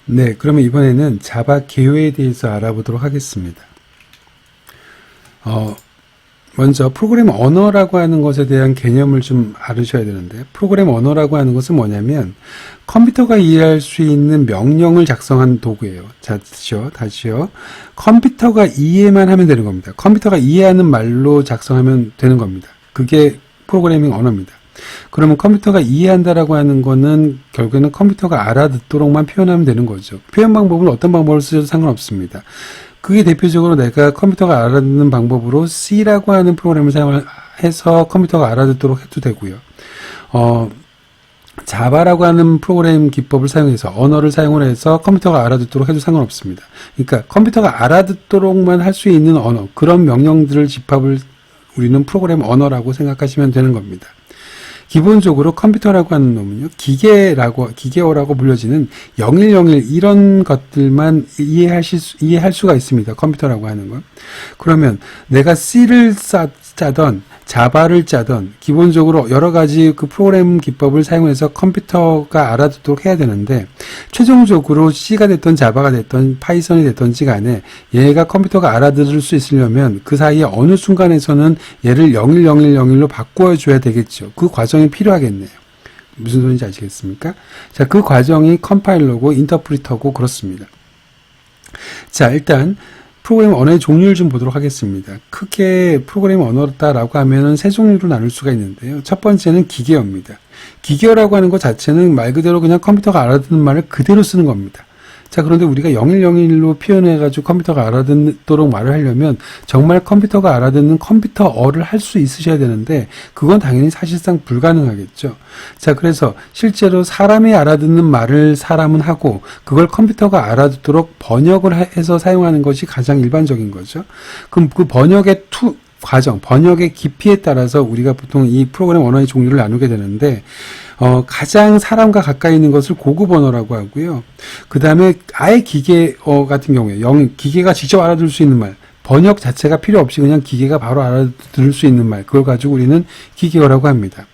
네, 그러면 이번에는 자바 개요에 대해서 알아보도록 하겠습니다. 먼저 프로그램 언어라고 하는 것에 대한 개념을 좀 알으셔야 되는데, 프로그램 언어라고 하는 것은 뭐냐면 컴퓨터가 이해할 수 있는 명령을 작성한 도구예요. 다시요. 컴퓨터가 이해만 하면 되는 겁니다. 컴퓨터가 이해하는 말로 작성하면 되는 겁니다. 그게 프로그래밍 언어입니다. 그러면 컴퓨터가 이해한다라고 하는 거는 결국에는 컴퓨터가 알아듣도록만 표현하면 되는 거죠. 표현 방법은 어떤 방법을 쓰셔도 상관없습니다. 그게 대표적으로 내가 컴퓨터가 알아듣는 방법으로 C라고 하는 프로그램을 사용해서 컴퓨터가 알아듣도록 해도 되고요. 자바라고 하는 프로그램 기법을 사용해서 언어를 사용을 해서 컴퓨터가 알아듣도록 해도 상관없습니다. 그러니까 컴퓨터가 알아듣도록만 할 수 있는 언어, 그런 명령들을 집합을 우리는 프로그램 언어라고 생각하시면 되는 겁니다. 기본적으로 컴퓨터라고 하는 놈은요, 기계어라고 불려지는 0101 이런 것들만 이해할 수가 있습니다. 컴퓨터라고 하는 건. 그러면 내가 C를 짜던 자바를 짜던 기본적으로 여러 가지 그 프로그램 기법을 사용해서 컴퓨터가 알아듣도록 해야 되는데, 최종적으로 C가 됐던 자바가 됐던 파이썬이 됐던지 간에 얘가 컴퓨터가 알아들을 수 있으려면 그 사이에 어느 순간에서는 얘를 010101로 바꿔줘야 되겠죠. 그 과정이 필요하겠네요. 무슨 소리인지 아시겠습니까? 자, 그 과정이 컴파일러고 인터프리터고 그렇습니다. 자, 일단 프로그램 언어의 종류를 좀 보도록 하겠습니다. 크게 프로그램 언어다라고 하면은 세 종류로 나눌 수가 있는데요. 첫 번째는 기계어입니다. 기계어라고 하는 것 자체는 말 그대로 그냥 컴퓨터가 알아듣는 말을 그대로 쓰는 겁니다. 자, 그런데 우리가 0101로 표현해가지고 컴퓨터가 알아듣도록 말을 하려면 정말 컴퓨터가 알아듣는 컴퓨터어를 할 수 있으셔야 되는데, 그건 당연히 사실상 불가능하겠죠. 자, 그래서 실제로 사람이 알아듣는 말을 사람은 하고 그걸 컴퓨터가 알아듣도록 번역을 해서 사용하는 것이 가장 일반적인 거죠. 그럼 그 번역의 번역의 깊이에 따라서 우리가 보통 이 프로그램 언어의 종류를 나누게 되는데, 가장 사람과 가까이 있는 것을 고급 언어라고 하고요. 그 다음에 아예 기계어 같은 경우에 기계가 직접 알아들을 수 있는 말, 번역 자체가 필요 없이 그냥 기계가 바로 알아들을 수 있는 말, 그걸 가지고 우리는 기계어라고 합니다.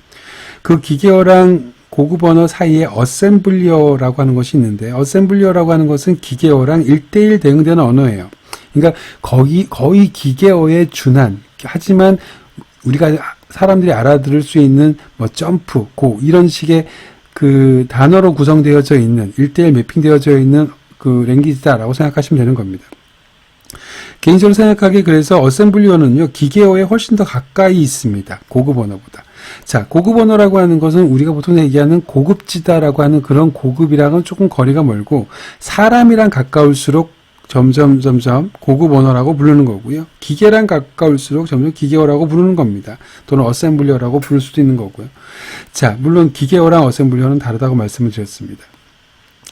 그 기계어랑 고급 언어 사이에 어셈블리어라고 하는 것이 있는데, 어셈블리어라고 하는 것은 기계어랑 1:1 대응되는 언어예요. 그러니까 거의 기계어에 준한, 하지만 우리가 사람들이 알아들을 수 있는 점프, 고 이런 식의 그 단어로 구성되어져 있는 1:1 매핑되어져 있는 그 랭귀지다라고 생각하시면 되는 겁니다. 개인적으로 생각하기에 그래서 어셈블리어는요, 기계어에 훨씬 더 가까이 있습니다. 고급 언어보다. 자, 고급 언어라고 하는 것은 우리가 보통 얘기하는 고급지다라고 하는 그런 고급이랑은 조금 거리가 멀고, 사람이랑 가까울수록 점점 고급 언어라고 부르는 거고요. 기계랑 가까울수록 점점 기계어라고 부르는 겁니다. 또는 어셈블리어라고 부를 수도 있는 거고요. 자, 물론 기계어랑 어셈블리어는 다르다고 말씀을 드렸습니다.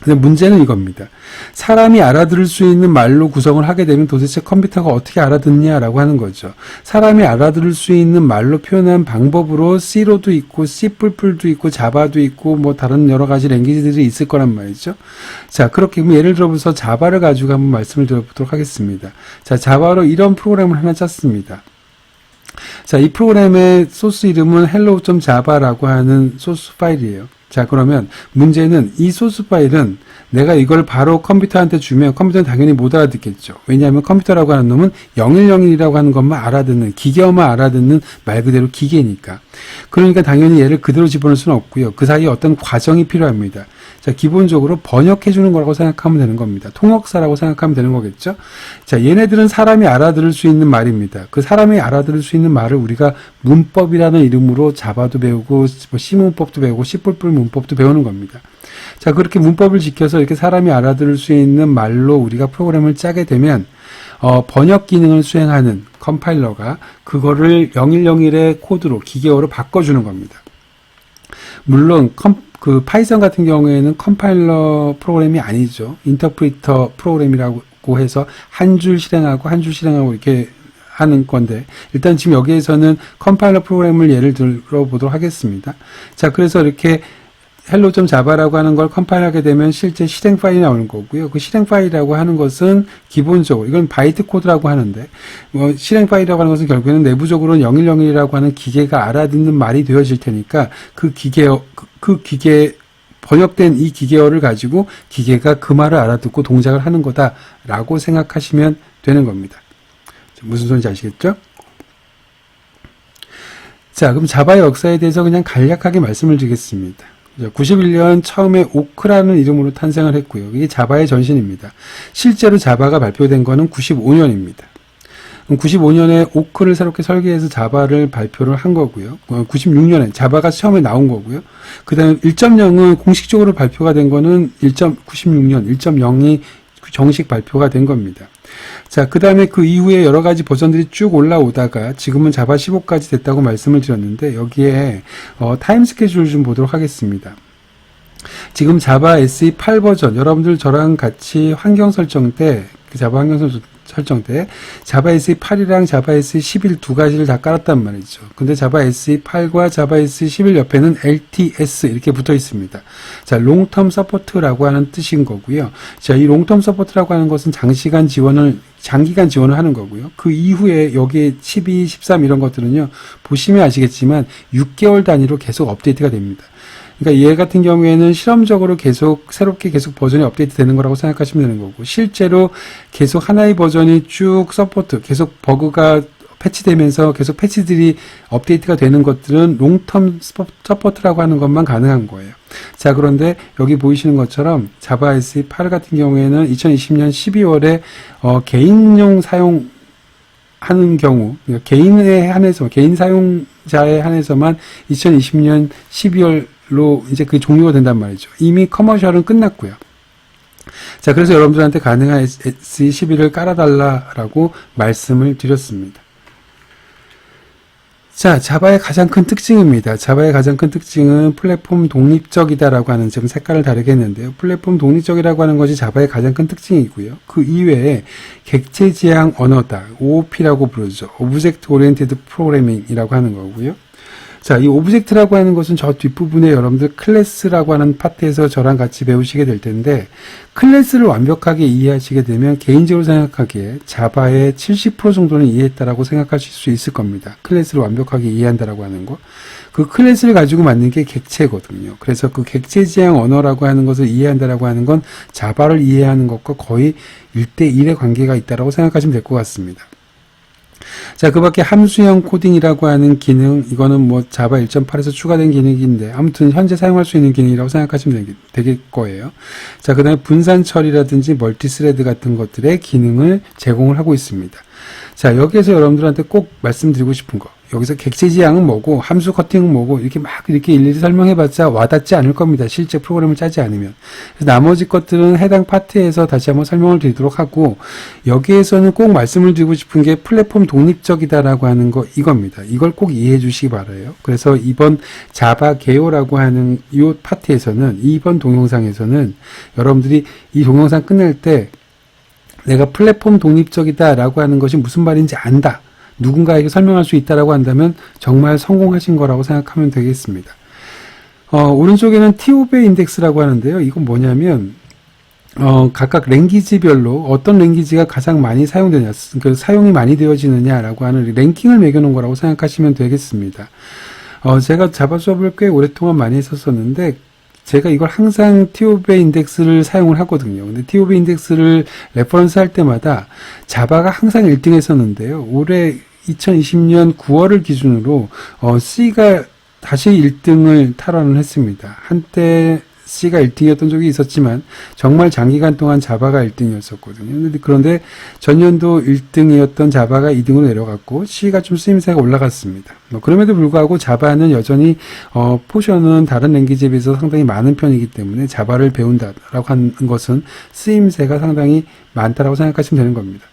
근데 문제는 이겁니다. 사람이 알아들을 수 있는 말로 구성을 하게 되면 도대체 컴퓨터가 어떻게 알아듣냐라고 하는 거죠. 사람이 알아들을 수 있는 말로 표현한 방법으로 C로도 있고 C++도 있고 자바도 있고 뭐 다른 여러 가지 랭귀지들이 있을 거란 말이죠. 자, 그렇게 예를 들어서 자바를 가지고 한번 말씀을 드려보도록 하겠습니다. 자, 자바로 이런 프로그램을 하나 짰습니다. 자, 이 프로그램의 소스 이름은 hello.java라고 하는 소스 파일이에요. 자, 그러면 문제는 이 소스 파일은 내가 이걸 바로 컴퓨터한테 주면 컴퓨터는 당연히 못 알아듣겠죠. 왜냐하면 컴퓨터라고 하는 놈은 0101이라고 하는 것만 알아듣는, 기계어만 알아듣는 말 그대로 기계니까. 그러니까 당연히 얘를 그대로 집어넣을 수는 없고요. 그 사이에 어떤 과정이 필요합니다. 자, 기본적으로 번역해 주는 거라고 생각하면 되는 겁니다. 통역사라고 생각하면 되는 거겠죠. 자, 얘네들은 사람이 알아들을 수 있는 말입니다. 그 사람이 알아들을 수 있는 말을 우리가 문법이라는 이름으로 자바도 배우고 C 문법도 배우고 C++ 문법도 배우는 겁니다. 자, 그렇게 문법을 지켜서 이렇게 사람이 알아들을 수 있는 말로 우리가 프로그램을 짜게 되면 번역 기능을 수행하는 컴파일러가 그거를 0101의 코드로, 기계어로 바꿔주는 겁니다. 물론 그 파이썬 같은 경우에는 컴파일러 프로그램이 아니죠. 인터프리터 프로그램이라고 해서 한 줄 실행하고 한 줄 실행하고 이렇게 하는 건데, 일단 지금 여기에서는 컴파일러 프로그램을 예를 들어보도록 하겠습니다. 자, 그래서 이렇게 hello.java라고 하는 걸 컴파일하게 되면 실제 실행 파일이 나오는 거고요. 그 실행 파일이라고 하는 것은 기본적으로, 이건 바이트 코드라고 하는데, 실행 파일이라고 하는 것은 결국에는 내부적으로는 0101이라고 하는 기계가 알아듣는 말이 되어질 테니까 그 기계 번역된 이 기계어를 가지고 기계가 그 말을 알아듣고 동작을 하는 거다라고 생각하시면 되는 겁니다. 무슨 소리인지 아시겠죠? 자, 그럼 자바의 역사에 대해서 그냥 간략하게 말씀을 드리겠습니다. 91년 처음에 오크라는 이름으로 탄생을 했고요. 이게 자바의 전신입니다. 실제로 자바가 발표된 거는 95년입니다. 95년에 오크를 새롭게 설계해서 자바를 발표를 한 거고요. 96년에 자바가 처음에 나온 거고요. 그 다음에 1.0은 공식적으로 발표가 된 거는 96년 1.0이 정식 발표가 된 겁니다. 자, 그 다음에 그 이후에 여러 가지 버전들이 쭉 올라오다가 지금은 자바 15까지 됐다고 말씀을 드렸는데 여기에 타임 스케줄을 좀 보도록 하겠습니다. 지금 자바 SE 8 버전, 여러분들 저랑 같이 환경 설정 때, 자바 환경 설정 때 자바 SE 8이랑 자바 SE 11 두 가지를 다 깔았단 말이죠. 근데 자바 SE 8과 자바 SE 11 옆에는 LTS 이렇게 붙어 있습니다. 자, 롱텀 서포트라고 하는 뜻인 거고요. 자, 이 롱텀 서포트라고 하는 것은 장기간 지원을 하는 거고요. 그 이후에 여기에 12, 13 이런 것들은요, 보시면 아시겠지만 6개월 단위로 계속 업데이트가 됩니다. 그러니까 얘 같은 경우에는 실험적으로 새롭게 계속 버전이 업데이트 되는 거라고 생각하시면 되는 거고, 실제로 계속 하나의 버전이 쭉 계속 버그가 패치되면서 계속 패치들이 업데이트가 되는 것들은 롱텀 서포트라고 하는 것만 가능한 거예요. 자, 그런데 여기 보이시는 것처럼 자바 SE 8 같은 경우에는 2020년 12월에 개인용 사용하는 경우, 그러니까 개인 사용자에 한해서만 2020년 12월로 이제 그게 종료가 된단 말이죠. 이미 커머셜은 끝났고요. 자, 그래서 여러분들한테 가능한 SE11을 깔아달라라고 말씀을 드렸습니다. 자, 자바의 가장 큰 특징입니다. 자바의 가장 큰 특징은 플랫폼 독립적이다라고 하는, 지금 색깔을 다르게 했는데요. 플랫폼 독립적이라고 하는 것이 자바의 가장 큰 특징이고요. 그 이외에 객체 지향 언어다. OOP라고 부르죠. Object Oriented Programming이라고 하는 거고요. 자, 이 오브젝트라고 하는 것은 저 뒷부분에 여러분들 클래스라고 하는 파트에서 저랑 같이 배우시게 될 텐데, 클래스를 완벽하게 이해하시게 되면 개인적으로 생각하기에 자바의 70% 정도는 이해했다라고 생각하실 수 있을 겁니다. 클래스를 완벽하게 이해한다라고 하는 거. 그 클래스를 가지고 만든 게 객체거든요. 그래서 그 객체 지향 언어라고 하는 것을 이해한다라고 하는 건 자바를 이해하는 것과 거의 1대1의 관계가 있다라고 생각하시면 될 것 같습니다. 자, 그 밖에 함수형 코딩이라고 하는 기능, 이거는 뭐 자바 1.8에서 추가된 기능인데, 아무튼 현재 사용할 수 있는 기능이라고 생각하시면 될 거예요. 자, 그 다음에 분산 처리라든지 멀티스레드 같은 것들의 기능을 제공을 하고 있습니다. 자, 여기에서 여러분들한테 꼭 말씀드리고 싶은 거, 여기서 객체 지향은 뭐고 함수 커팅은 뭐고 이렇게 일일이 설명해봤자 와닿지 않을 겁니다. 실제 프로그램을 짜지 않으면. 그래서 나머지 것들은 해당 파트에서 다시 한번 설명을 드리도록 하고, 여기에서는 꼭 말씀을 드리고 싶은 게 플랫폼 독립적이다라고 하는 거, 이겁니다. 이걸 꼭 이해해 주시기 바라요. 그래서 이번 자바 개요라고 하는 이 파트에서는, 이번 동영상에서는 여러분들이 이 동영상 끝낼 때 내가 플랫폼 독립적이다라고 하는 것이 무슨 말인지 안다, 누군가에게 설명할 수 있다라고 한다면 정말 성공하신 거라고 생각하면 되겠습니다. 오른쪽에는 TOB의 인덱스라고 하는데요. 이건 뭐냐면 각각 랭귀지별로 어떤 랭귀지가 가장 많이 사용되냐, 그 사용이 많이 되어지느냐라고 하는 랭킹을 매겨놓은 거라고 생각하시면 되겠습니다. 제가 자바 수업을 꽤 오랫동안 많이 했었는데, 제가 이걸 항상 TOB 인덱스를 사용을 하거든요. 근데 TOB 인덱스를 레퍼런스 할 때마다 자바가 항상 1등 했었는데요. 올해 2020년 9월을 기준으로 C가 다시 1등을 탈환을 했습니다. 한때 C가 1등이었던 적이 있었지만 정말 장기간 동안 자바가 1등이었었거든요. 그런데 전년도 1등이었던 자바가 2등으로 내려갔고 C가 좀 쓰임새가 올라갔습니다. 그럼에도 불구하고 자바는 여전히 포션은 다른 랭귀지에 비해서 상당히 많은 편이기 때문에 자바를 배운다라고 하는 것은 쓰임새가 상당히 많다라고 생각하시면 되는 겁니다.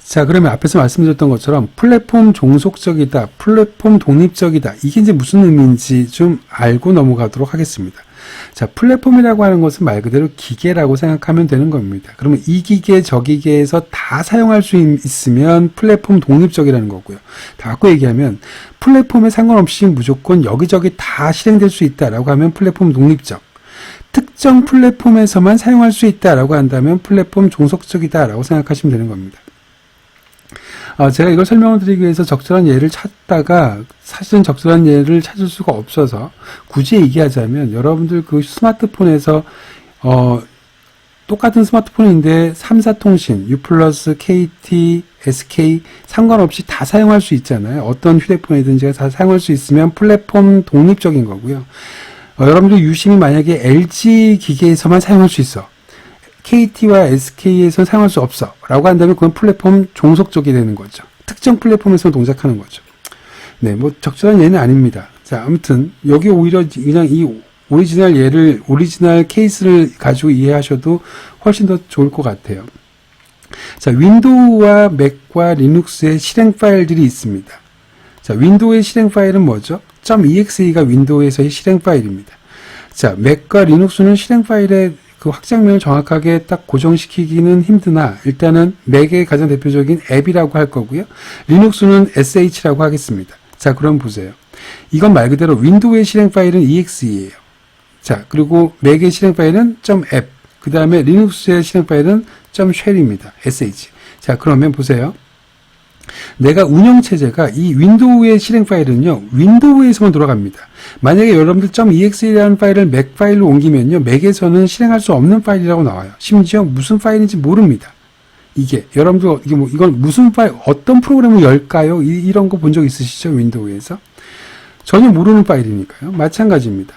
자, 그러면 앞에서 말씀드렸던 것처럼 플랫폼 종속적이다, 플랫폼 독립적이다, 이게 이제 무슨 의미인지 좀 알고 넘어가도록 하겠습니다. 자, 플랫폼이라고 하는 것은 말 그대로 기계라고 생각하면 되는 겁니다. 그러면 이 기계, 저 기계에서 다 사용할 수 있으면 플랫폼 독립적이라는 거고요. 바꿔 얘기하면 플랫폼에 상관없이 무조건 여기저기 다 실행될 수 있다라고 하면 플랫폼 독립적. 특정 플랫폼에서만 사용할 수 있다라고 한다면 플랫폼 종속적이다라고 생각하시면 되는 겁니다. 제가 이걸 설명을 드리기 위해서 적절한 예를 찾다가 사실은 적절한 예를 찾을 수가 없어서 굳이 얘기하자면 여러분들 그 스마트폰에서 똑같은 스마트폰인데 3사 통신, U+, KT, SK 상관없이 다 사용할 수 있잖아요. 어떤 휴대폰이든지 다 사용할 수 있으면 플랫폼 독립적인 거고요. 여러분들 유심히 만약에 LG 기계에서만 사용할 수 있어. KT와 SK에서는 사용할 수 없어. 라고 한다면 그건 플랫폼 종속적이 되는 거죠. 특정 플랫폼에서 동작하는 거죠. 네, 뭐 적절한 예는 아닙니다. 자, 아무튼 여기 오히려 그냥 이 오리지널 케이스를 가지고 이해하셔도 훨씬 더 좋을 것 같아요. 자, 윈도우와 맥과 리눅스의 실행 파일들이 있습니다. 자, 윈도우의 실행 파일은 뭐죠? .exe가 윈도우에서의 실행 파일입니다. 자, 맥과 리눅스는 실행 파일의 그 확장명을 정확하게 딱 고정시키기는 힘드나 일단은 맥의 가장 대표적인 앱이라고 할 거고요. 리눅스는 sh라고 하겠습니다. 자, 그럼 보세요. 이건 말 그대로 윈도우의 실행 파일은 exe예요. 자, 그리고 맥의 실행 파일은 .app, 그 다음에 리눅스의 실행 파일은 .shell입니다. sh. 자, 그러면 보세요. 내가 운영체제가 이 윈도우의 실행 파일은요, 윈도우에서만 돌아갑니다. 만약에 여러분들 .exe라는 파일을 맥 파일로 옮기면요, 맥에서는 실행할 수 없는 파일이라고 나와요. 심지어 무슨 파일인지 모릅니다. 이게, 여러분들, 이건 무슨 파일, 어떤 프로그램을 열까요? 이런 거 본 적 있으시죠? 윈도우에서? 전혀 모르는 파일이니까요. 마찬가지입니다.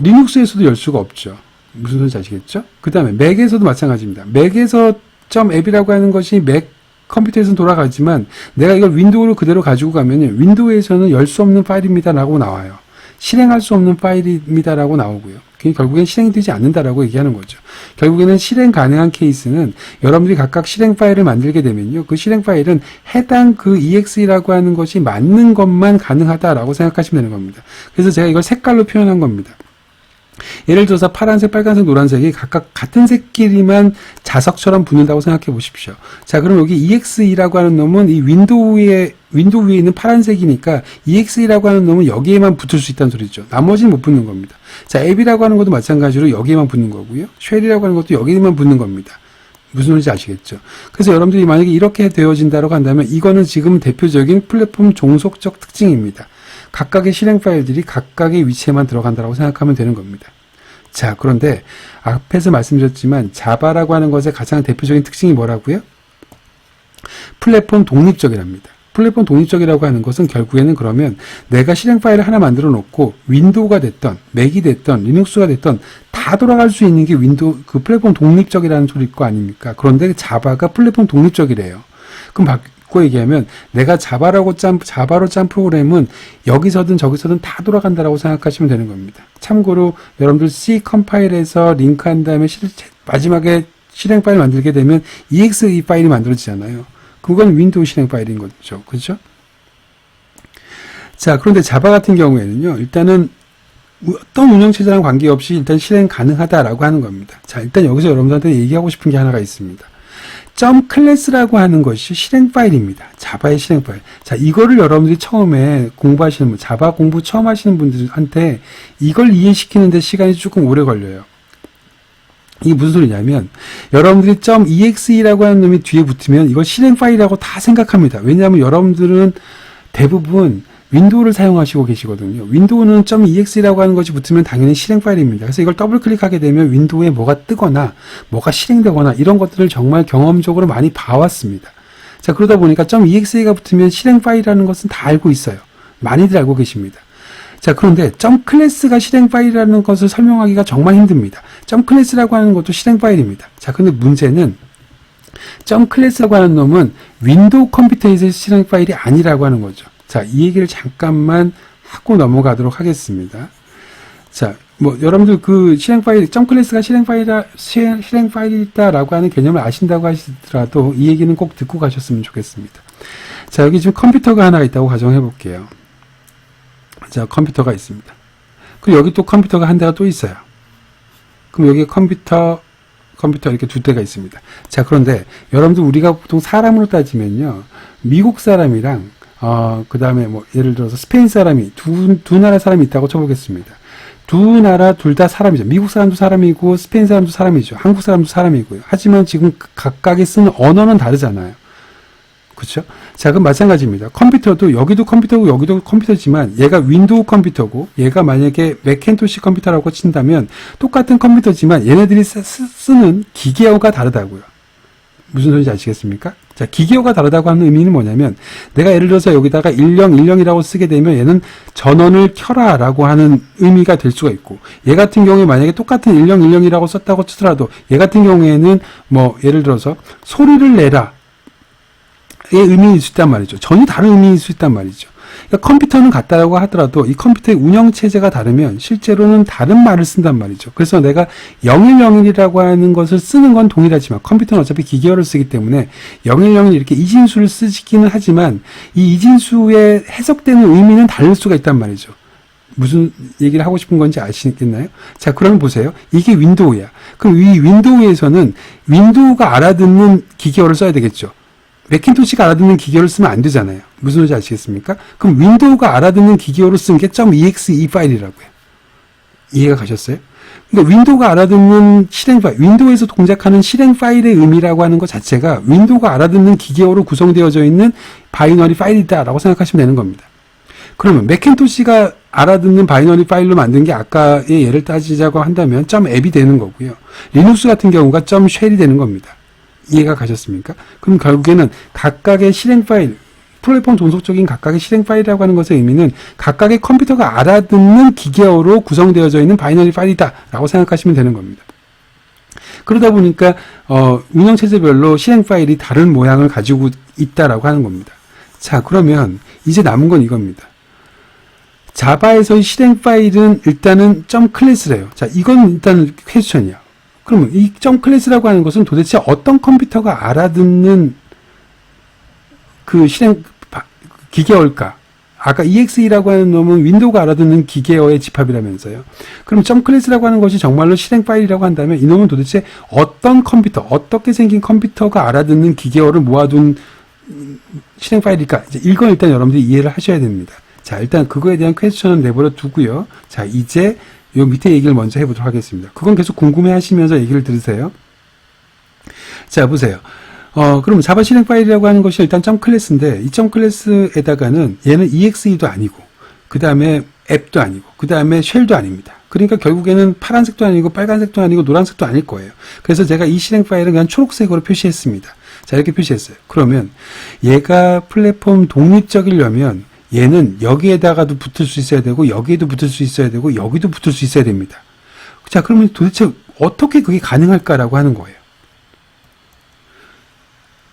리눅스에서도 열 수가 없죠. 무슨 소리인지 아시겠죠? 그 다음에 맥에서도 마찬가지입니다. 맥에서 .app이라고 하는 것이 맥 컴퓨터에서는 돌아가지만 내가 이걸 윈도우로 그대로 가지고 가면 윈도우에서는 열 수 없는 파일입니다 라고 나와요. 실행할 수 없는 파일입니다 라고 나오고요. 결국엔 실행되지 않는다라고 얘기하는 거죠. 결국에는 실행 가능한 케이스는 여러분들이 각각 실행 파일을 만들게 되면요. 그 실행 파일은 해당 그 exe라고 하는 것이 맞는 것만 가능하다라고 생각하시면 되는 겁니다. 그래서 제가 이걸 색깔로 표현한 겁니다. 예를 들어서 파란색, 빨간색, 노란색이 각각 같은 색끼리만 자석처럼 붙는다고 생각해 보십시오. 자, 그럼 여기 exe라고 하는 놈은 이 윈도우 위에 있는 파란색이니까 exe라고 하는 놈은 여기에만 붙을 수 있다는 소리죠. 나머지는 못 붙는 겁니다. 자, 앱이라고 하는 것도 마찬가지로 여기에만 붙는 거고요. 쉘이라고 하는 것도 여기에만 붙는 겁니다. 무슨 소리인지 아시겠죠? 그래서 여러분들이 만약에 이렇게 되어진다고 한다면 이거는 지금 대표적인 플랫폼 종속적 특징입니다. 각각의 실행 파일들이 각각의 위치에만 들어간다고 생각하면 되는 겁니다. 자, 그런데 앞에서 말씀드렸지만 자바라고 하는 것의 가장 대표적인 특징이 뭐라고요? 플랫폼 독립적이랍니다. 플랫폼 독립적이라고 하는 것은 결국에는 그러면 내가 실행 파일을 하나 만들어 놓고 윈도우가 됐던 맥이 됐던 리눅스가 됐던 다 돌아갈 수 있는 게 그 플랫폼 독립적이라는 소리일 거 아닙니까? 그런데 자바가 플랫폼 독립적이래요. 그럼 바꿔 얘기하면 내가 자바로 짠 프로그램은 여기서든 저기서든 다 돌아간다라고 생각하시면 되는 겁니다. 참고로 여러분들 C 컴파일에서 링크한 다음에 마지막에 실행 파일 만들게 되면 exe 파일이 만들어지잖아요. 그건 윈도우 실행 파일인 거죠. 그렇죠? 자, 그런데 자바 같은 경우에는요. 일단은 어떤 운영체제랑 관계없이 일단 실행 가능하다라고 하는 겁니다. 자, 일단 여기서 여러분들한테 얘기하고 싶은 게 하나가 있습니다. .class라고 하는 것이 실행 파일입니다. 자바의 실행 파일. 자, 이거를 여러분들이 처음에 공부하시는 분, 자바 공부 처음 하시는 분들한테 이걸 이해시키는데 시간이 조금 오래 걸려요. 이게 무슨 소리냐면 여러분들이 .exe라고 하는 놈이 뒤에 붙으면 이걸 실행 파일이라고 다 생각합니다. 왜냐하면 여러분들은 대부분 윈도우를 사용하시고 계시거든요. 윈도우는 .exe라고 하는 것이 붙으면 당연히 실행 파일입니다. 그래서 이걸 더블 클릭하게 되면 윈도우에 뭐가 뜨거나 뭐가 실행되거나 이런 것들을 정말 경험적으로 많이 봐왔습니다. 자, 그러다 보니까 .exe가 붙으면 실행 파일이라는 것은 다 알고 있어요. 많이들 알고 계십니다. 자, 그런데 .class가 실행 파일이라는 것을 설명하기가 정말 힘듭니다. .class라고 하는 것도 실행 파일입니다. 자, 근데 문제는 .class라고 하는 놈은 윈도우 컴퓨터에서의 실행 파일이 아니라고 하는 거죠. 자, 이 얘기를 잠깐만 하고 넘어가도록 하겠습니다. 자, 뭐 여러분들 그 실행 파일, .class가 실행 파일이다라고 하는 개념을 아신다고 하시더라도 이 얘기는 꼭 듣고 가셨으면 좋겠습니다. 자, 여기 지금 컴퓨터가 하나 있다고 가정해 볼게요. 자, 컴퓨터가 있습니다. 그리고 여기 또 컴퓨터가 한 대가 또 있어요. 그럼 여기 컴퓨터 이렇게 두 대가 있습니다. 자, 그런데 여러분들 우리가 보통 사람으로 따지면요. 미국 사람이랑 그 다음에 뭐 예를 들어서 스페인 사람이 두 나라 사람이 있다고 쳐보겠습니다. 두 나라 둘 다 사람이죠. 미국 사람도 사람이고 스페인 사람도 사람이죠. 한국 사람도 사람이고요. 하지만 지금 각각이 쓰는 언어는 다르잖아요. 그렇죠? 자, 그럼 마찬가지입니다. 컴퓨터도 여기도 컴퓨터고 여기도 컴퓨터지만 얘가 윈도우 컴퓨터고 얘가 만약에 맥킨토시 컴퓨터라고 친다면 똑같은 컴퓨터지만 얘네들이 쓰는 기계어가 다르다고요. 무슨 소리인지 아시겠습니까? 자, 기계어가 다르다고 하는 의미는 뭐냐면 내가 예를 들어서 여기다가 1010이라고 쓰게 되면 얘는 전원을 켜라 라고 하는 의미가 될 수가 있고 얘 같은 경우에 만약에 똑같은 1010이라고 썼다고 치더라도 얘 같은 경우에는 뭐 예를 들어서 소리를 내라 의 의미일 수 있단 말이죠. 전혀 다른 의미일 수 있단 말이죠. 그러니까 컴퓨터는 같다고 하더라도 이 컴퓨터의 운영체제가 다르면 실제로는 다른 말을 쓴단 말이죠. 그래서 내가 0101이라고 하는 것을 쓰는 건 동일하지만 컴퓨터는 어차피 기계어를 쓰기 때문에 0101 이렇게 이진수를 쓰기는 하지만 이 이진수의 해석되는 의미는 다를 수가 있단 말이죠. 무슨 얘기를 하고 싶은 건지 아시겠나요? 자, 그러면 보세요. 이게 윈도우야. 그럼 이 윈도우에서는 윈도우가 알아듣는 기계어를 써야 되겠죠. 맥킨토시가 알아듣는 기계어를 쓰면 안 되잖아요. 무슨 소리인지 아시겠습니까? 그럼 윈도우가 알아듣는 기계어로 쓴 게 .exe 파일이라고요. 이해가 가셨어요? 그러니까 윈도우가 알아듣는 실행 파일, 윈도우에서 동작하는 실행 파일의 의미라고 하는 것 자체가 윈도우가 알아듣는 기계어로 구성되어져 있는 바이너리 파일이다라고 생각하시면 되는 겁니다. 그러면 맥킨토시가 알아듣는 바이너리 파일로 만든 게 아까의 예를 따지자고 한다면 .app이 되는 거고요. 리눅스 같은 경우가 .shell이 되는 겁니다. 이해가 가셨습니까? 그럼 결국에는 각각의 실행 파일, 플랫폼 종속적인 각각의 실행 파일이라고 하는 것의 의미는 각각의 컴퓨터가 알아듣는 기계어로 구성되어져 있는 바이너리 파일이다라고 생각하시면 되는 겁니다. 그러다 보니까 운영체제별로 실행 파일이 다른 모양을 가지고 있다라고 하는 겁니다. 자, 그러면 이제 남은 건 이겁니다. 자바에서의 실행 파일은 일단은 .class래요. 자, 이건 일단 퀘스천이야. 그러면 이 .class라고 하는 것은 도대체 어떤 컴퓨터가 알아듣는 그 실행 기계어일까? 아까 exe라고 하는 놈은 윈도우가 알아듣는 기계어의 집합이라면서요. 그럼 .class라고 하는 것이 정말로 실행 파일이라고 한다면 이 놈은 도대체 어떤 컴퓨터, 어떻게 생긴 컴퓨터가 알아듣는 기계어를 모아둔 실행 파일일까? 이제 이건 일단 여러분들이 이해를 하셔야 됩니다. 자, 일단 그거에 대한 퀘스천은 내버려 두고요. 자, 이제 요 밑에 얘기를 먼저 해보도록 하겠습니다. 그건 계속 궁금해 하시면서 얘기를 들으세요. 자, 보세요. 그럼 자바 실행 파일이라고 하는 것이 일단 .class인데, 이 .class에다가는 얘는 exe도 아니고, 그 다음에 앱도 아니고, 그 다음에 쉘도 아닙니다. 그러니까 결국에는 파란색도 아니고, 빨간색도 아니고, 노란색도 아닐 거예요. 그래서 제가 이 실행 파일은 그냥 초록색으로 표시했습니다. 자, 이렇게 표시했어요. 그러면 얘가 플랫폼 독립적이려면 얘는 여기에다가도 붙을 수 있어야 되고 여기에도 붙을 수 있어야 되고 여기도 붙을 수 있어야 됩니다. 자, 그러면 도대체 어떻게 그게 가능할까라고 하는 거예요.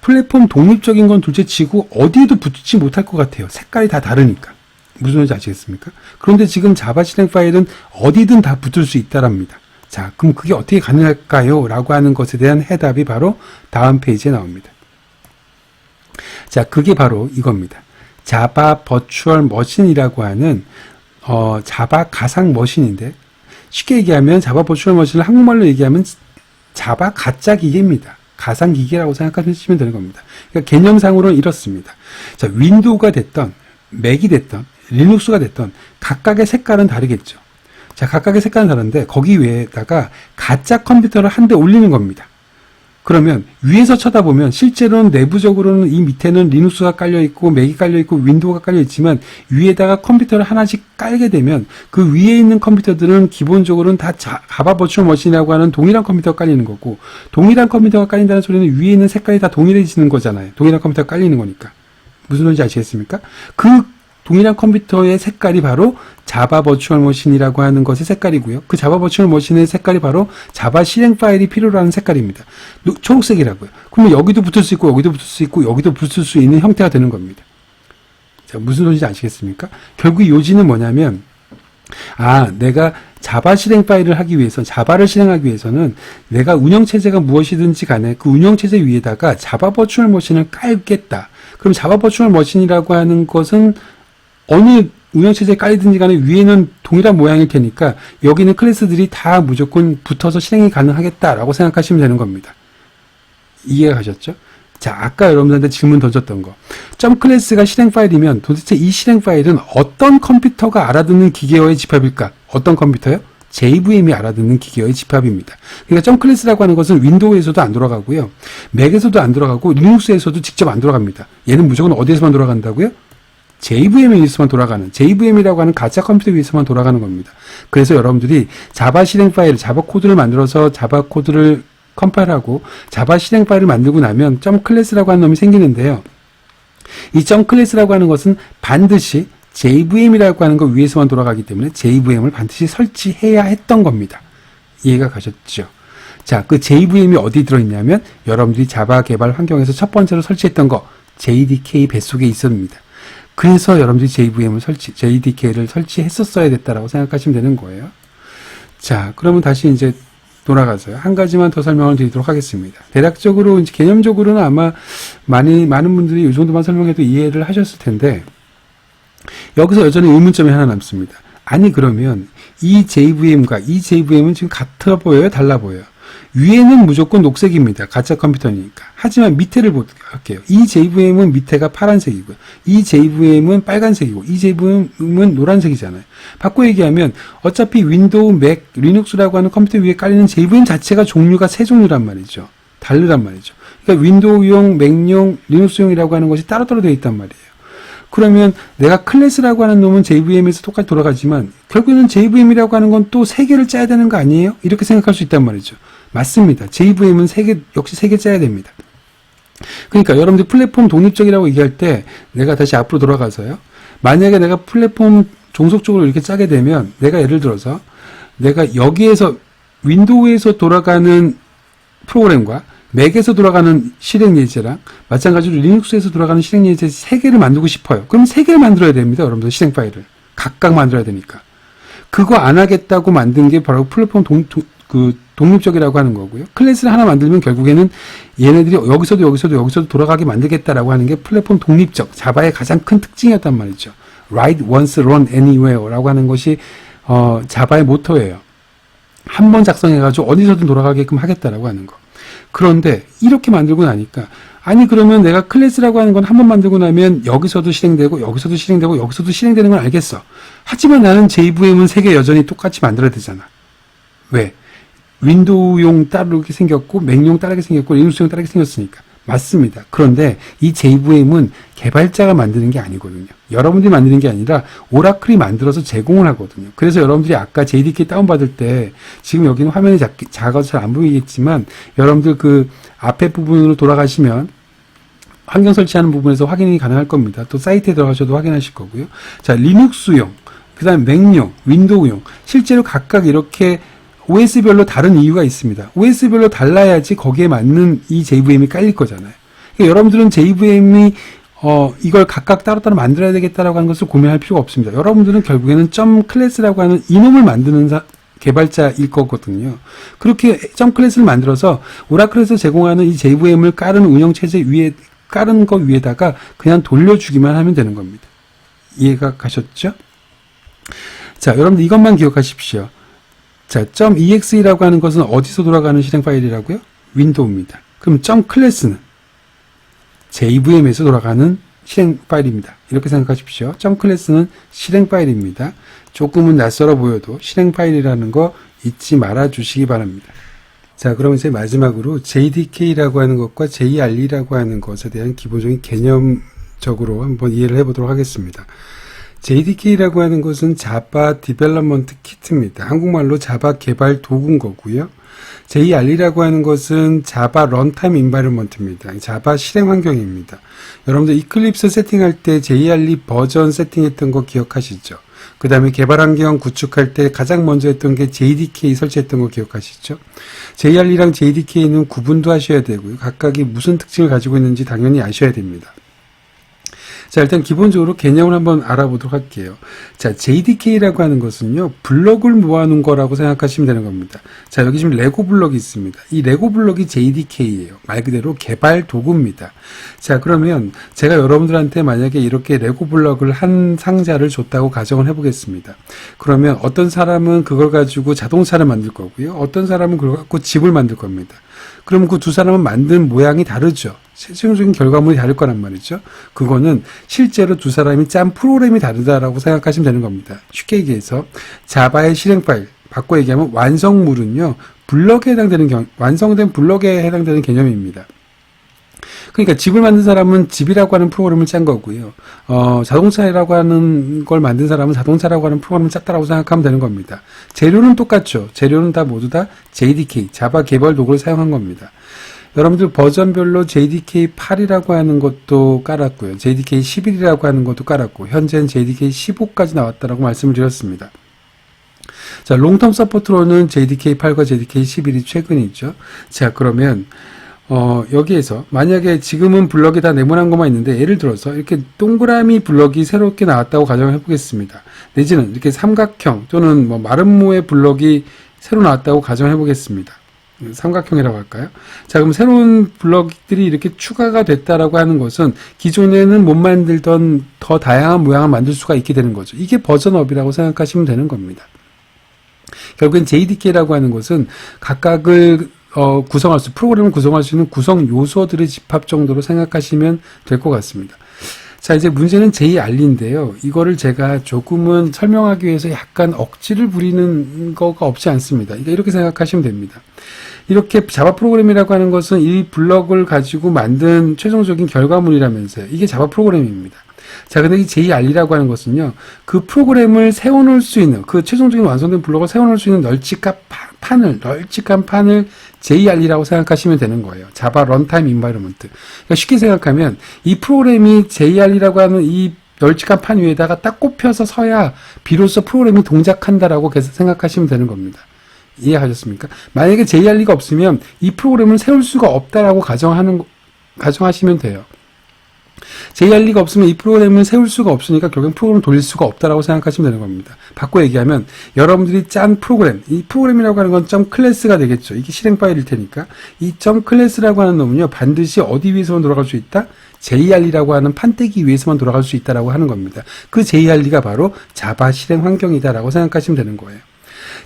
플랫폼 독립적인 건 둘째치고 어디에도 붙지 못할 것 같아요. 색깔이 다 다르니까. 무슨 말인지 아시겠습니까? 그런데 지금 자바 실행 파일은 어디든 다 붙을 수 있다랍니다. 자, 그럼 그게 어떻게 가능할까요? 라고 하는 것에 대한 해답이 바로 다음 페이지에 나옵니다. 자, 그게 바로 이겁니다. 자바 버추얼 머신이라고 하는 자바 가상 머신인데 쉽게 얘기하면 자바 버추얼 머신을 한국말로 얘기하면 자바 가짜 기계입니다. 가상 기계라고 생각하시면 되는 겁니다. 그러니까 개념상으로는 이렇습니다. 자, 윈도우가 됐던 맥이 됐던 리눅스가 됐던 각각의 색깔은 다르겠죠. 자, 각각의 색깔은 다른데 거기 위에다가 가짜 컴퓨터를 한 대 올리는 겁니다. 그러면 위에서 쳐다보면 실제로는 내부적으로는 이 밑에는 리눅스가 깔려있고 맥이 깔려있고 윈도우가 깔려있지만 위에다가 컴퓨터를 하나씩 깔게 되면 그 위에 있는 컴퓨터들은 기본적으로는 다 자바 버추얼 머신이라고 하는 동일한 컴퓨터가 깔리는 거고 동일한 컴퓨터가 깔린다는 소리는 위에 있는 색깔이 다 동일해지는 거잖아요. 동일한 컴퓨터가 깔리는 거니까. 무슨 말인지 아시겠습니까? 그 동일한 컴퓨터의 색깔이 바로 자바 버추얼 머신이라고 하는 것의 색깔이고요. 그 자바 버추얼 머신의 색깔이 바로 자바 실행 파일이 필요로 하는 색깔입니다. 초록색이라고요. 그러면 여기도 붙을 수 있고 여기도 붙을 수 있고 여기도 붙을 수 있는 형태가 되는 겁니다. 자, 무슨 소리인지 아시겠습니까? 결국 요지는 뭐냐면 내가 자바 실행 파일을 하기 위해서 자바를 실행하기 위해서는 내가 운영체제가 무엇이든지 간에 그 운영체제 위에다가 자바 버추얼 머신을 깔겠다. 그럼 자바 버추얼 머신이라고 하는 것은 어느 운영체제에 깔리든지 간에 위에는 동일한 모양일 테니까 여기는 클래스들이 다 무조건 붙어서 실행이 가능하겠다라고 생각하시면 되는 겁니다. 이해가 가셨죠? 자, 아까 여러분들한테 질문 던졌던 거. .class가 실행 파일이면 도대체 이 실행 파일은 어떤 컴퓨터가 알아듣는 기계어의 집합일까? 어떤 컴퓨터요? JVM이 알아듣는 기계의 집합입니다. 그러니까 점클래스라고 하는 것은 윈도우에서도 안 돌아가고요. 맥에서도 안 돌아가고 리눅스에서도 직접 안 돌아갑니다. 얘는 무조건 어디에서만 돌아간다고요? JVM에서만 돌아가는, JVM이라고 하는 가짜 컴퓨터 위에서만 돌아가는 겁니다. 그래서 여러분들이 자바 실행 파일, 자바 코드를 만들어서 자바 코드를 컴파일하고 자바 실행 파일을 만들고 나면 점 클래스라고 하는 놈이 생기는데요. 이 점 클래스라고 하는 것은 반드시 JVM이라고 하는 것 위에서만 돌아가기 때문에 JVM을 반드시 설치해야 했던 겁니다. 이해가 가셨죠? 자, 그 JVM이 어디 들어있냐면 여러분들이 자바 개발 환경에서 첫 번째로 설치했던 거 JDK 뱃속에 있습니다. 그래서 여러분들이 JDK를 설치했었어야 됐다라고 생각하시면 되는 거예요. 자, 그러면 다시 이제 돌아가서요. 한 가지만 더 설명을 드리도록 하겠습니다. 대략적으로, 이제 개념적으로는 아마 많은 분들이 이 정도만 설명해도 이해를 하셨을 텐데, 여기서 여전히 의문점이 하나 남습니다. 아니, 그러면 이 JVM과 이 JVM은 지금 같아 보여요? 달라 보여요? 위에는 무조건 녹색입니다. 가짜 컴퓨터니까. 하지만 밑에를 볼게요. 이 JVM은 밑에가 파란색이고요. 이 JVM은 빨간색이고, 이 JVM은 노란색이잖아요. 바꿔 얘기하면 어차피 윈도우, 맥, 리눅스라고 하는 컴퓨터 위에 깔리는 JVM 자체가 종류가 세 종류란 말이죠. 다르단 말이죠. 그러니까 윈도우용, 맥용, 리눅스용이라고 하는 것이 따로따로 되어 있단 말이에요. 그러면 내가 클래스라고 하는 놈은 JVM에서 똑같이 돌아가지만 결국에는 JVM이라고 하는 건 또 세 개를 짜야 되는 거 아니에요? 이렇게 생각할 수 있단 말이죠. 맞습니다. JVM은 역시 세 개 짜야 됩니다. 그러니까 여러분들 플랫폼 독립적이라고 얘기할 때 내가 다시 앞으로 돌아가서요. 만약에 내가 플랫폼 종속적으로 이렇게 짜게 되면 내가 예를 들어서 내가 여기에서 윈도우에서 돌아가는 프로그램과 맥에서 돌아가는 실행 예제랑 마찬가지로 리눅스에서 돌아가는 실행 예제 세 개를 만들고 싶어요. 그럼 세 개를 만들어야 됩니다. 여러분들 실행 파일을 각각 만들어야 되니까. 그거 안 하겠다고 만든 게 바로 플랫폼 독립적이라고 하는 거고요. 클래스를 하나 만들면 결국에는 얘네들이 여기서도 돌아가게 만들겠다라고 하는 게 플랫폼 독립적, 자바의 가장 큰 특징이었단 말이죠. Write once, run anywhere라고 하는 것이 자바의 모토예요. 한 번 작성해가지고 어디서든 돌아가게끔 하겠다라고 하는 거. 그런데 이렇게 만들고 나니까 아니 그러면 내가 클래스라고 하는 건 한 번 만들고 나면 여기서도 실행되고 여기서도 실행되고 여기서도 실행되는 건 알겠어. 하지만 나는 JVM은 세 개 여전히 똑같이 만들어야 되잖아. 왜? 윈도우용 따르게 생겼고 맥용 따르게 생겼고 리눅스용 따르게 생겼으니까. 맞습니다. 그런데 이 JVM은 개발자가 만드는 게 아니거든요. 여러분들이 만드는 게 아니라 오라클이 만들어서 제공을 하거든요. 그래서 여러분들이 아까 JDK 다운받을 때 지금 여기는 화면이 작아서 잘 안 보이겠지만 여러분들 그 앞에 부분으로 돌아가시면 환경 설치하는 부분에서 확인이 가능할 겁니다. 또 사이트에 들어가셔도 확인하실 거고요. 자, 리눅스용, 그 다음 맥용, 윈도우용 실제로 각각 이렇게 OS별로 다른 이유가 있습니다. OS별로 달라야지 거기에 맞는 이 JVM이 깔릴 거잖아요. 그러니까 여러분들은 JVM이 이걸 각각 따로따로 만들어야 되겠다라고 하는 것을 고민할 필요가 없습니다. 여러분들은 결국에는 점 클래스라고 하는 이놈을 만드는 개발자일 거거든요. 그렇게 점 클래스를 만들어서 오라클에서 제공하는 이 JVM을 깔은 운영체제 위에 깔은 것 위에다가 그냥 돌려주기만 하면 되는 겁니다. 이해가 가셨죠? 자, 여러분들 이것만 기억하십시오. 자, .exe라고 하는 것은 어디서 돌아가는 실행 파일이라고요? 윈도우입니다. 그럼 .class는 JVM에서 돌아가는 실행 파일입니다. 이렇게 생각하십시오. .class는 실행 파일입니다. 조금은 낯설어 보여도 실행 파일이라는 거 잊지 말아 주시기 바랍니다. 자, 그럼 이제 마지막으로 JDK라고 하는 것과 JRE라고 하는 것에 대한 기본적인 개념적으로 한번 이해를 해보도록 하겠습니다. JDK라고 하는 것은 자바 디벨롭먼트 키트입니다. 한국말로 자바 개발 도구인 거고요. JRE라고 하는 것은 자바 런타임 인바이러먼트입니다. 자바 실행 환경입니다. 여러분들 이클립스 세팅할 때 JRE 버전 세팅했던 거 기억하시죠? 그 다음에 개발 환경 구축할 때 가장 먼저 했던 게 JDK 설치했던 거 기억하시죠? JRE랑 JDK는 구분도 하셔야 되고요. 각각이 무슨 특징을 가지고 있는지 당연히 아셔야 됩니다. 자, 일단 기본적으로 개념을 한번 알아보도록 할게요. 자, JDK라고 하는 것은요, 블럭을 모아놓은 거라고 생각하시면 되는 겁니다. 자, 여기 지금 레고 블럭이 있습니다. 이 레고 블럭이 JDK예요. 말 그대로 개발 도구입니다. 자, 그러면 제가 여러분들한테 만약에 이렇게 레고 블럭을 한 상자를 줬다고 가정을 해보겠습니다. 그러면 어떤 사람은 그걸 가지고 자동차를 만들 거고요. 어떤 사람은 그걸 갖고 집을 만들 겁니다. 그러면 그 두 사람은 만든 모양이 다르죠. 최종적인 결과물이 다를 거란 말이죠. 그거는 실제로 두 사람이 짠 프로그램이 다르다라고 생각하시면 되는 겁니다. 쉽게 얘기해서 자바의 실행 파일, 바꿔 얘기하면 완성물은요, 블럭에 해당되는 완성된 블럭에 해당되는 개념입니다. 그러니까 집을 만든 사람은 집이라고 하는 프로그램을 짠 거고요. 자동차라고 하는 걸 만든 사람은 자동차라고 하는 프로그램을 짰다라고 생각하면 되는 겁니다. 재료는 똑같죠. 재료는 다 모두 다 JDK, 자바 개발 도구를 사용한 겁니다. 여러분들 버전별로 JDK 8이라고 하는 것도 깔았고요. JDK 11이라고 하는 것도 깔았고, 현재는 JDK 15까지 나왔다라고 말씀을 드렸습니다. 자, 롱텀 서포트로는 JDK 8과 JDK 11이 최근이죠. 자, 그러면 여기에서 만약에 지금은 블럭이 다 네모난 것만 있는데, 예를 들어서 이렇게 동그라미 블럭이 새롭게 나왔다고 가정을 해보겠습니다. 내지는 이렇게 삼각형 또는 뭐 마름모의 블럭이 새로 나왔다고 가정을 해보겠습니다. 삼각형이라고 할까요? 자, 그럼 새로운 블럭들이 이렇게 추가가 됐다라고 하는 것은 기존에는 못 만들던 더 다양한 모양을 만들 수가 있게 되는 거죠. 이게 버전업이라고 생각하시면 되는 겁니다. 결국엔 JDK라고 하는 것은 각각을 프로그램을 구성할 수 있는 구성 요소들의 집합 정도로 생각하시면 될 것 같습니다. 자, 이제 문제는 JR인데요. 이거를 제가 조금은 설명하기 위해서 약간 억지를 부리는 거가 없지 않습니다. 그러니까 이렇게 생각하시면 됩니다. 이렇게 자바 프로그램이라고 하는 것은 이 블럭을 가지고 만든 최종적인 결과물이라면서요. 이게 자바 프로그램입니다. 자, 근데 이 JR이라고 하는 것은요, 그 프로그램을 세워놓을 수 있는, 그 최종적인 완성된 블록을 세워놓을 수 있는 널찍한 판을 JR이라고 생각하시면 되는 거예요. 자바 런타임 인바이러먼트. 그러니까 쉽게 생각하면 이 프로그램이 JR이라고 하는 이 널찍한 판 위에다가 딱 꼽혀서 서야 비로소 프로그램이 동작한다라고 계속 생각하시면 되는 겁니다. 이해하셨습니까? 만약에 JR가 없으면 이 프로그램을 세울 수가 없다라고 가정하시면 돼요. JR가 없으면 이 프로그램을 세울 수가 없으니까 결국 프로그램을 돌릴 수가 없다라고 생각하시면 되는 겁니다. 바꿔 얘기하면 여러분들이 짠 프로그램, 이 프로그램이라고 하는 건 .클래스가 되겠죠. 이게 실행 파일일 테니까 이 .클래스라고 하는 놈은요, 반드시 어디 위해서만 돌아갈 수 있다? JR이라고 하는 판때기 위에서만 돌아갈 수 있다라고 하는 겁니다. 그 JR가 바로 자바 실행 환경이다라고 생각하시면 되는 거예요.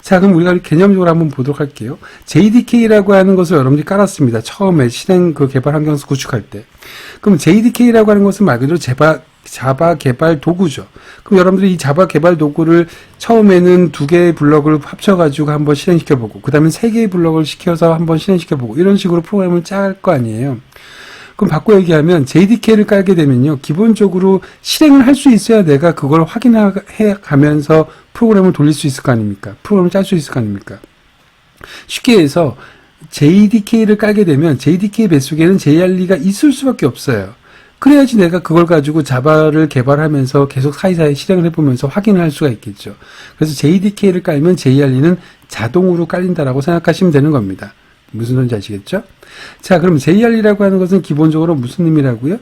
자, 그럼 우리가 개념적으로 한번 보도록 할게요. JDK라고 하는 것을 여러분들이 깔았습니다. 처음에 실행 개발 환경에서 구축할 때. 그럼 JDK라고 하는 것은 말 그대로 자바 개발 도구죠. 그럼 여러분들이 이 자바 개발 도구를 처음에는 2개의 블럭을 합쳐가지고 한번 실행시켜보고, 그 다음에 3개의 블럭을 시켜서 한번 실행시켜보고, 이런 식으로 프로그램을 짤 거 아니에요. 그럼 바꿔 얘기하면 JDK를 깔게 되면요, 기본적으로 실행을 할 수 있어야 내가 그걸 확인해 가면서 프로그램을 돌릴 수 있을 거 아닙니까? 프로그램을 짤 수 있을 거 아닙니까? 쉽게 해서 JDK를 깔게 되면 JDK 뱃속에는 JR가 있을 수밖에 없어요. 그래야지 내가 그걸 가지고 자바를 개발하면서 계속 사이사이 실행을 해보면서 확인을 할 수가 있겠죠. 그래서 JDK를 깔면 JR는 자동으로 깔린다라고 생각하시면 되는 겁니다. 무슨 소리인지 아시겠죠? 자, 그럼 JR이라고 하는 것은 기본적으로 무슨 의미라고요?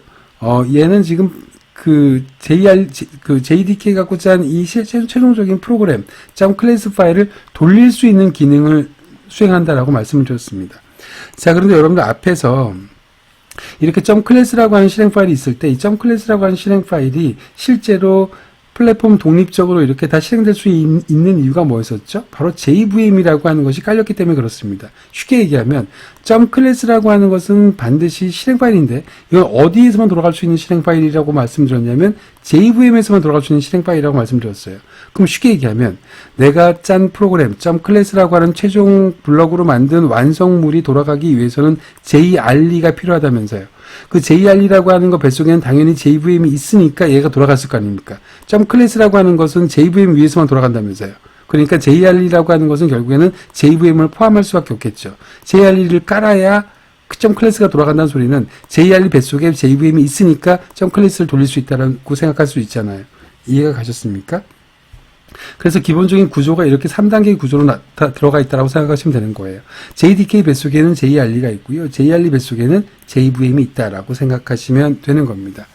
얘는 지금 JDK 갖고 짠 이 최종적인 프로그램, .클래스 파일을 돌릴 수 있는 기능을 수행한다라고 말씀을 드렸습니다. 자, 그런데 여러분들 앞에서 이렇게 .클래스라고 하는 실행 파일이 있을 때 이 .클래스라고 하는 실행 파일이 실제로 플랫폼 독립적으로 이렇게 다 실행될 수 있는 이유가 뭐였었죠? 바로 JVM이라고 하는 것이 깔렸기 때문에 그렇습니다. 쉽게 얘기하면 .클래스라고 하는 것은 반드시 실행 파일인데 이건 어디에서만 돌아갈 수 있는 실행 파일이라고 말씀드렸냐면 JVM에서만 돌아갈 수 있는 실행 파일이라고 말씀드렸어요. 그럼 쉽게 얘기하면 내가 짠 프로그램 .클래스라고 하는 최종 블럭으로 만든 완성물이 돌아가기 위해서는 JR가 필요하다면서요. 그 JR이라고 하는 거 뱃속에는 당연히 JVM이 있으니까 얘가 돌아갔을 거 아닙니까? .클래스라고 하는 것은 JVM 위에서만 돌아간다면서요. 그러니까 JR이라고 하는 것은 결국에는 JVM을 포함할 수밖에 없겠죠. JR을 깔아야 그 .클래스가 돌아간다는 소리는 JR 뱃속에 JVM이 있으니까 .클래스를 돌릴 수 있다고 생각할 수 있잖아요. 이해가 가셨습니까? 그래서 기본적인 구조가 이렇게 3단계 구조로 들어가 있다고 생각하시면 되는 거예요. JDK 뱃속에는 JR가 있고요. JR 뱃속에는 JVM이 있다라고 생각하시면 되는 겁니다.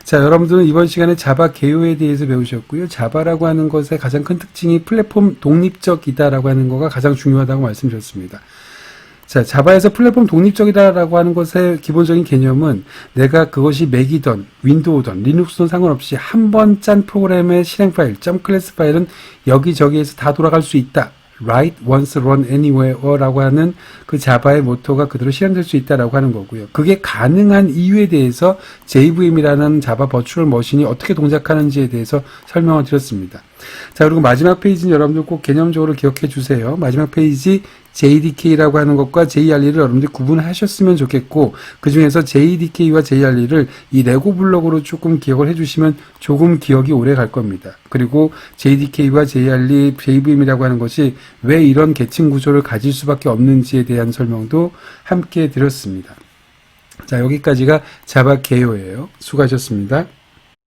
자, 여러분들은 이번 시간에 자바 개요에 대해서 배우셨고요. 자바라고 하는 것의 가장 큰 특징이 플랫폼 독립적이다라고 하는 거가 가장 중요하다고 말씀드렸습니다. 자, 자바에서 플랫폼 독립적이다라고 하는 것의 기본적인 개념은 내가 그것이 맥이든 윈도우든 리눅스든 상관없이 한 번 짠 프로그램의 실행 파일, .클래스 파일은 여기저기에서 다 돌아갈 수 있다 write once, run anywhere라고 하는 그 자바의 모토가 그대로 실행될 수 있다라고 하는 거고요. 그게 가능한 이유에 대해서 JVM이라는 자바 버추얼 머신이 어떻게 동작하는지에 대해서 설명을 드렸습니다. 자, 그리고 마지막 페이지는 여러분들 꼭 개념적으로 기억해 주세요. 마지막 페이지 JDK라고 하는 것과 JRE를 여러분들이 구분하셨으면 좋겠고, 그 중에서 JDK와 JRE를 이 레고 블럭으로 조금 기억을 해주시면 조금 기억이 오래 갈 겁니다. 그리고 JDK와 JRE, JVM이라고 하는 것이 왜 이런 계층 구조를 가질 수밖에 없는지에 대한 설명도 함께 드렸습니다. 자, 여기까지가 자바 개요예요. 수고하셨습니다.